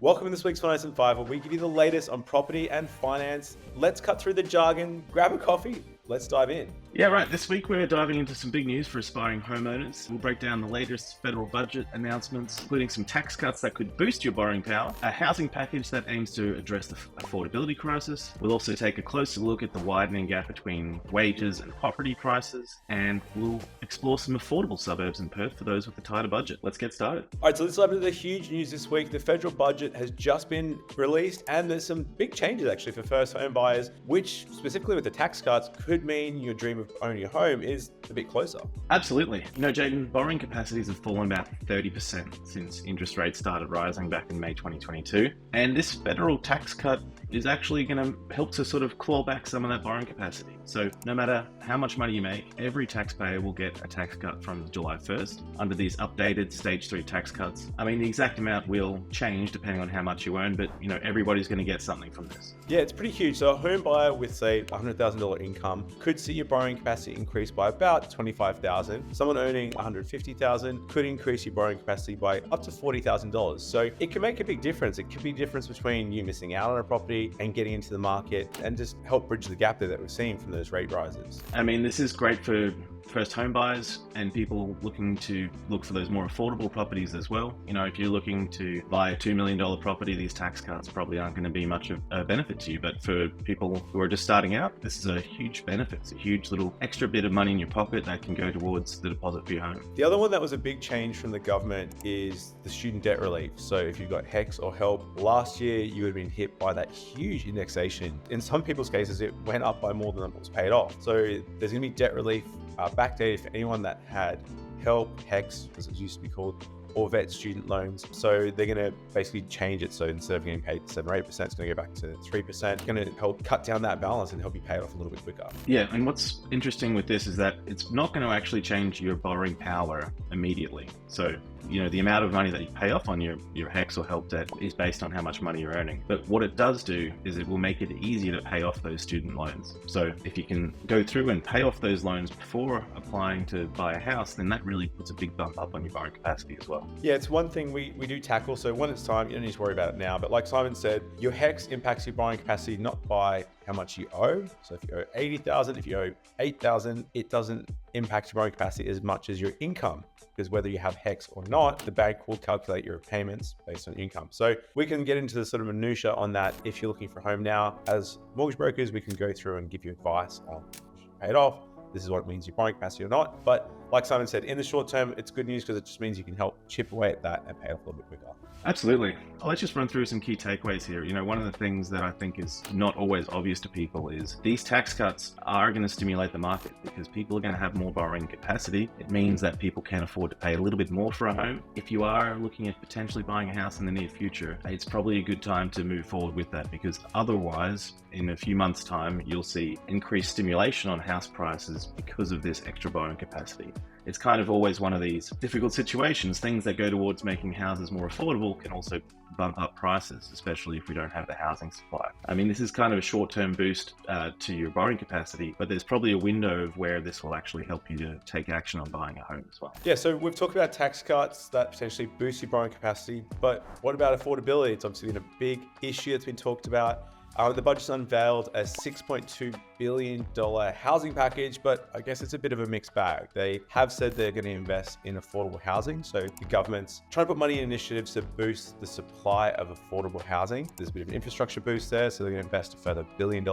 Welcome to this week's Finance in 5, where we give you the latest on property and finance. Let's cut through the jargon, grab a coffee, let's dive in. Yeah, right. This week we're diving into some big news for aspiring homeowners. We'll break down the latest federal budget announcements, including some tax cuts that could boost your borrowing power, a housing package that aims to address the affordability crisis. We'll also take a closer look at the widening gap between wages and property prices, and we'll explore some affordable suburbs in Perth for those with a tighter budget. Let's get started. All right, so let's dive into the huge news this week. The federal budget has just been released, and there's some big changes actually for first home buyers, which specifically with the tax cuts could mean your dream of owning a home is a bit closer. Absolutely. You know, Jaden, borrowing capacities have fallen about 30% since interest rates started rising back in May 2022. And this federal tax cut is actually going to help to sort of claw back some of that borrowing capacity. So no matter how much money you make, every taxpayer will get a tax cut from July 1st under these updated stage 3 tax cuts. I mean, the exact amount will change depending on how much you earn, but you know, everybody's going to get something from this. Yeah, it's pretty huge. So a home buyer with say $100,000 income could see your borrowing capacity increase by about $25,000. Someone earning $150,000 could increase your borrowing capacity by up to $40,000. So it can make a big difference. It could be a difference between you missing out on a property and getting into the market, and just help bridge the gap there that we're seeing from those rate rises. I mean, this is great for first home buyers and people looking to look for those more affordable properties as well. You know, if you're looking to buy a $2 million property, these tax cuts probably aren't going to be much of a benefit to you. But for people who are just starting out, this is a huge benefit. It's a huge little extra bit of money in your pocket that can go towards the deposit for your home. The other one that was a big change from the government is the student debt relief. So if you've got HECS or HELP, last year you would have been hit by that huge indexation. In some people's cases, it went up by more than what was paid off. So there's going to be debt relief backdated for anyone that had HELP, HECS, as it used to be called, or VET student loans. So they're going to basically change it. So instead of getting paid 7 or 8%, it's going to go back to 3%. It's going to help cut down that balance and help you pay it off a little bit quicker. Yeah, and what's interesting with this is that it's not going to actually change your borrowing power immediately. So, you know, the amount of money that you pay off on your HECS or HELP debt is based on how much money you're earning. But what it does do is it will make it easier to pay off those student loans. So if you can go through and pay off those loans before applying to buy a house, then that really puts a big bump up on your borrowing capacity as well. Yeah, it's one thing we do tackle. So when it's time, you don't need to worry about it now. But like Simon said, your HECS impacts your borrowing capacity not by how much you owe. So if you owe 80,000, if you owe 8,000, it doesn't impact your borrowing capacity as much as your income, because whether you have HECS or not, the bank will calculate your payments based on income. So we can get into the sort of minutia on that. If you're looking for a home now, as mortgage brokers, we can go through and give you advice on pay it off. This is what it means your borrowing capacity or not. But like Simon said, in the short term, it's good news because it just means you can help chip away at that and pay off a little bit quicker. Absolutely. Let's just run through some key takeaways here. You know, one of the things that I think is not always obvious to people is these tax cuts are going to stimulate the market because people are going to have more borrowing capacity. It means that people can afford to pay a little bit more for a home. If you are looking at potentially buying a house in the near future, it's probably a good time to move forward with that, because otherwise, in a few months' time, you'll see increased stimulation on house prices because of this extra borrowing capacity. It's kind of always one of these difficult situations. Things that go towards making houses more affordable can also bump up prices, especially if we don't have the housing supply. I mean, this is kind of a short-term boost to your borrowing capacity, but there's probably a window of where this will actually help you to take action on buying a home as well. Yeah, so we've talked about tax cuts that potentially boost your borrowing capacity, but what about affordability? It's obviously been a big issue that's been talked about. The budget's unveiled a $6.2 billion housing package, but I guess it's a bit of a mixed bag. They have said they're going to invest in affordable housing. So the government's trying to put money in initiatives to boost the supply of affordable housing. There's a bit of an infrastructure boost there. So they're going to invest a further $1 billion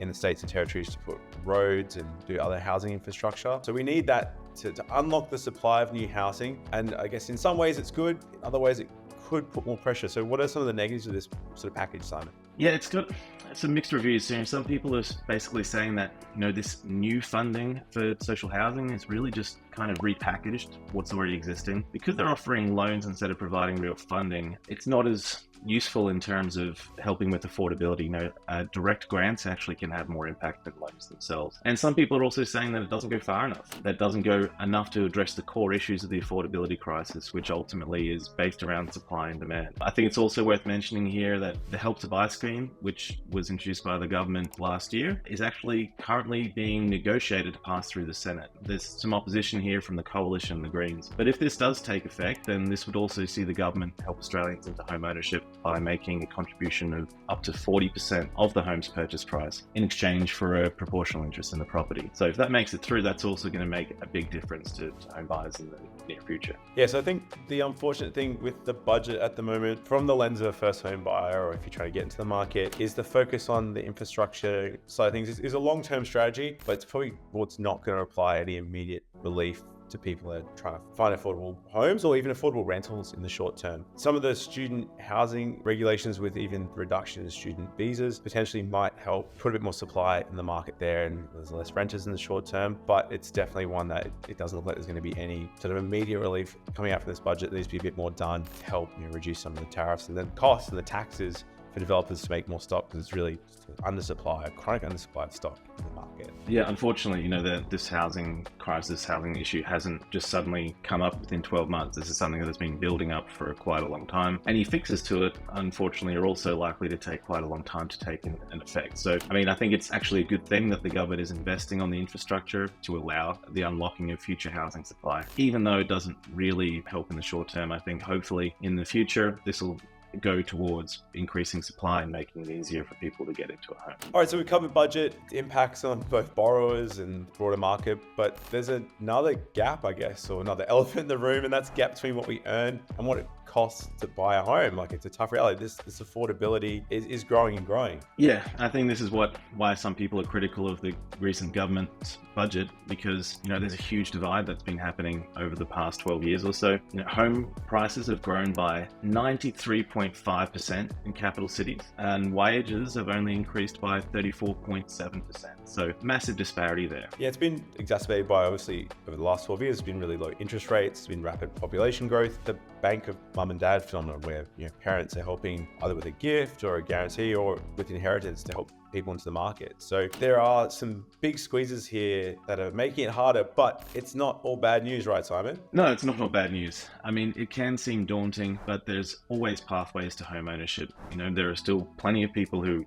in the states and territories to put roads and do other housing infrastructure. So we need that to unlock the supply of new housing. And I guess in some ways it's good, in other ways it could put more pressure. So what are some of the negatives of this sort of package, Simon? Yeah, it's got some mixed reviews. You know, some people are basically saying that, you know, this new funding for social housing is really just kind of repackaged what's already existing. Because they're offering loans instead of providing real funding, it's not as useful in terms of helping with affordability. You know, direct grants actually can have more impact than loans themselves. And some people are also saying that it doesn't go far enough, that doesn't go enough to address the core issues of the affordability crisis, which ultimately is based around supply and demand. I think it's also worth mentioning here that the Help to Buy scheme, which was introduced by the government last year, is actually currently being negotiated to pass through the Senate. There's some opposition here from the Coalition and the Greens. But if this does take effect, then this would also see the government help Australians into home ownership by making a contribution of up to 40% of the home's purchase price in exchange for a proportional interest in the property. So if that makes it through, that's also going to make a big difference to home buyers in the near future. Yeah, so I think the unfortunate thing with the budget at the moment, from the lens of a first home buyer, or if you're trying to get into the market, is the focus on the infrastructure side of things is a long-term strategy, but it's probably what's not going to apply any immediate relief to people that are trying to find affordable homes or even affordable rentals in the short term. Some of the student housing regulations with even reduction in student visas potentially might help put a bit more supply in the market there, and there's less renters in the short term, but it's definitely one that it doesn't look like there's going to be any sort of immediate relief coming out from this budget. There needs to be a bit more done to help reduce some of the tariffs and the costs and the taxes for developers to make more stock, because it's really just a chronic undersupply of stock in the market. Yeah, unfortunately, this housing crisis, housing issue hasn't just suddenly come up within 12 months. This is something that has been building up for quite a long time. Any fixes to it, unfortunately, are also likely to take quite a long time to take in effect. So, I think it's actually a good thing that the government is investing on the infrastructure to allow the unlocking of future housing supply. Even though it doesn't really help in the short term, I think hopefully in the future, this will go towards increasing supply and making it easier for people to get into a home. All right, so we covered budget, impacts on both borrowers and broader market, but there's another gap, I guess, or another elephant in the room, and that's gap between what we earn and what it costs to buy a home. Like, it's a tough reality. This affordability is growing and growing. Yeah, I think this is why some people are critical of the recent government's budget, because there's a huge divide that's been happening over the past 12 years or so. Home prices have grown by 93.5% in capital cities, and wages have only increased by 34.7%. So massive disparity there. Yeah, it's been exacerbated by, obviously, over the last 12 years, it's been really low interest rates, it's been rapid population growth, the bank of mum and dad phenomenon, where parents are helping either with a gift or a guarantee or with inheritance to help people into the market. So there are some big squeezes here that are making it harder, but it's not all bad news, right, Simon? No, it's not all bad news. It can seem daunting, but there's always pathways to home ownership. There are still plenty of people who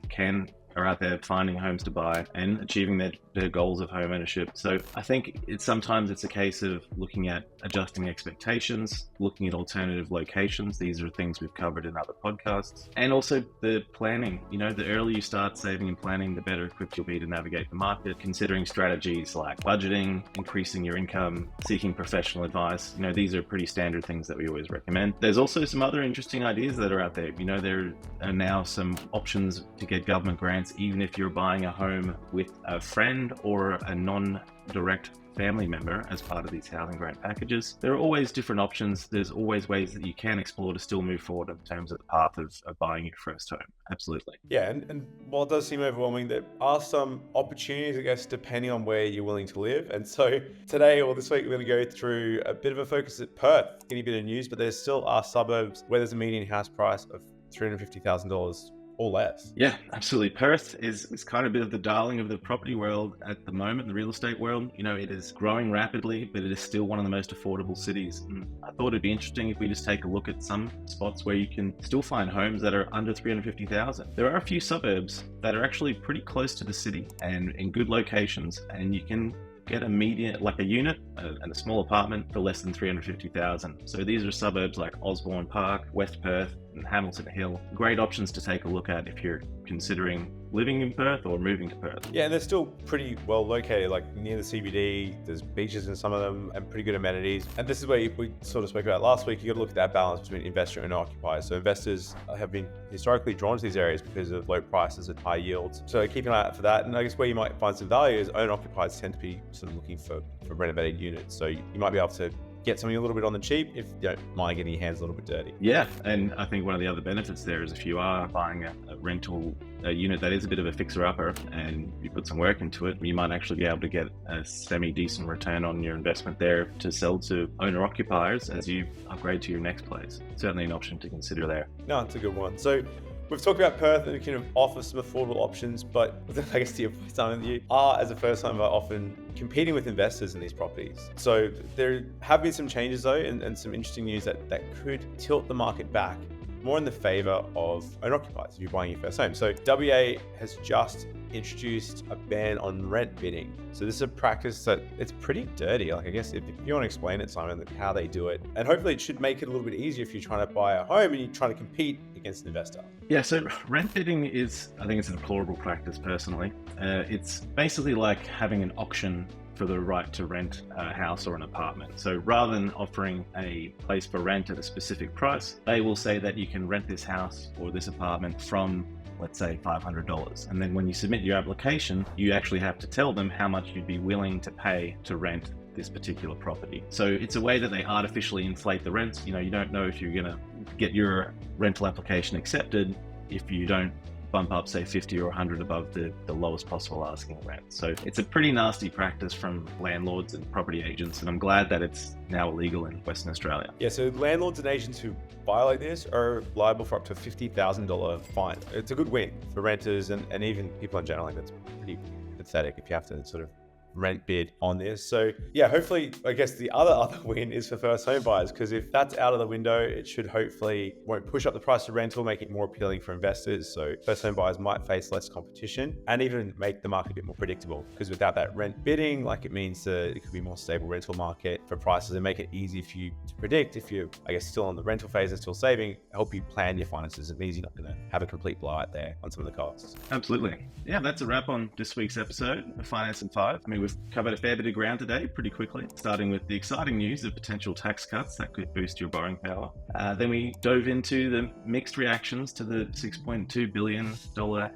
are out there finding homes to buy and achieving their goals of home ownership. So I think sometimes it's a case of looking at adjusting expectations, looking at alternative locations. These are things we've covered in other podcasts. And also the planning. The earlier you start saving and planning, the better equipped you'll be to navigate the market, considering strategies like budgeting, increasing your income, seeking professional advice. These are pretty standard things that we always recommend. There's also some other interesting ideas that are out there. There are now some options to get government grants, even if you're buying a home with a friend or a non-direct family member as part of these housing grant packages. There are always different options. There's always ways that you can explore to still move forward in terms of the path of buying your first home. Absolutely. Yeah, and while it does seem overwhelming, there are some opportunities, I guess, depending on where you're willing to live. And so today or this week, we're going to go through a bit of a focus at Perth, getting a bit of news, but there still are suburbs where there's a median house price of $350,000 or less. Yeah, absolutely. Perth is kind of a bit of the darling of the property world at the moment, the real estate world. It is growing rapidly, but it is still one of the most affordable cities. And I thought it'd be interesting if we just take a look at some spots where you can still find homes that are under $350,000. There are a few suburbs that are actually pretty close to the city and in good locations, and you can get a median, like a unit and a small apartment for less than $350,000. So these are suburbs like Osborne Park, West Perth, and Hamilton Hill. Great options to take a look at if you're considering living in Perth or moving to Perth. Yeah, and they're still pretty well located, like near the CBD. There's beaches in some of them and pretty good amenities. And this is where we sort of spoke about last week. You got to look at that balance between investor and occupier. So investors have been historically drawn to these areas because of low prices and high yields. So keep an eye out for that. And I guess where you might find some value is owner occupiers tend to be sort of looking for renovated units. So you might be able to get something a little bit on the cheap if you don't mind getting your hands a little bit dirty. Yeah, and I think one of the other benefits there is if you are buying a rental unit that is a bit of a fixer-upper and you put some work into it, you might actually be able to get a semi-decent return on your investment there to sell to owner-occupiers as you upgrade to your next place. Certainly an option to consider there. No, it's a good one. So we've talked about Perth and we can offer some affordable options, but I guess to your point, Simon, you are, as a first-time buyer, often competing with investors in these properties. So there have been some changes though, and some interesting news that could tilt the market back more in the favor of owner-occupiers if you're buying your first home. So WA has just introduced a ban on rent bidding. So this is a practice that it's pretty dirty. Like, I guess if you want to explain it, Simon, how they do it, and hopefully it should make it a little bit easier if you're trying to buy a home and you're trying to compete against an investor? Yeah, so rent bidding I think it's a deplorable practice personally. It's basically like having an auction for the right to rent a house or an apartment. So rather than offering a place for rent at a specific price, they will say that you can rent this house or this apartment from, let's say, $500. And then when you submit your application, you actually have to tell them how much you'd be willing to pay to rent this particular property. So it's a way that they artificially inflate the rents. You don't know if you're going to get your rental application accepted if you don't bump up, say, 50 or 100 above the lowest possible asking rent. So it's a pretty nasty practice from landlords and property agents, and I'm glad that it's now illegal in Western Australia. Yeah, so landlords and agents who violate this are liable for up to a $50,000 fine. It's a good win for renters and even people in general. That's pretty pathetic if you have to sort of rent bid on this. So yeah, hopefully, I guess the other win is for first home buyers, because if that's out of the window, it should hopefully won't push up the price of rental, make it more appealing for investors. So first home buyers might face less competition and even make the market a bit more predictable, because without that rent bidding, it means it could be more stable rental market for prices and make it easy for you to predict if you're, I guess, still on the rental phase and still saving, help you plan your finances. It means you're not going to have a complete blowout there on some of the costs. Absolutely. Yeah, that's a wrap on this week's episode of Finance in 5. We've covered a fair bit of ground today pretty quickly, starting with the exciting news of potential tax cuts that could boost your borrowing power. Then we dove into the mixed reactions to the $6.2 billion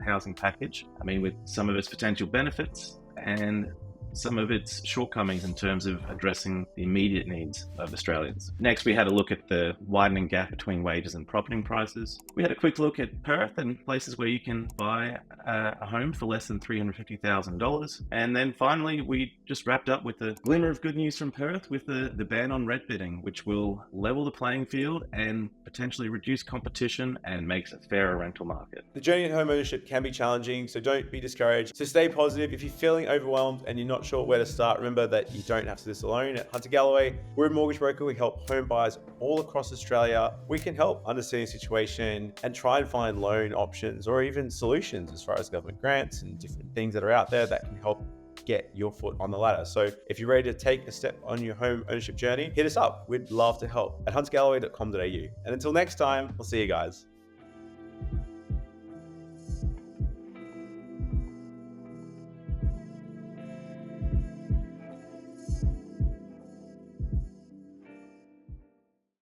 housing package. With some of its potential benefits and some of its shortcomings in terms of addressing the immediate needs of Australians. Next, we had a look at the widening gap between wages and property prices. We had a quick look at Perth and places where you can buy a home for less than $350,000. And then finally, we just wrapped up with a glimmer of good news from Perth with the ban on rent bidding, which will level the playing field and potentially reduce competition and makes a fairer rental market. The journey in home ownership can be challenging, so don't be discouraged. So stay positive. If you're feeling overwhelmed and you're not sure where to start, remember that you don't have to do this alone. At Hunter Galloway, we're a mortgage broker. We help home buyers all across Australia. We can help understand your situation and try and find loan options or even solutions as far as government grants and different things that are out there that can help get your foot on the ladder. So if you're ready to take a step on your home ownership journey, hit us up. We'd love to help at huntergalloway.com.au. And until next time, we'll see you guys.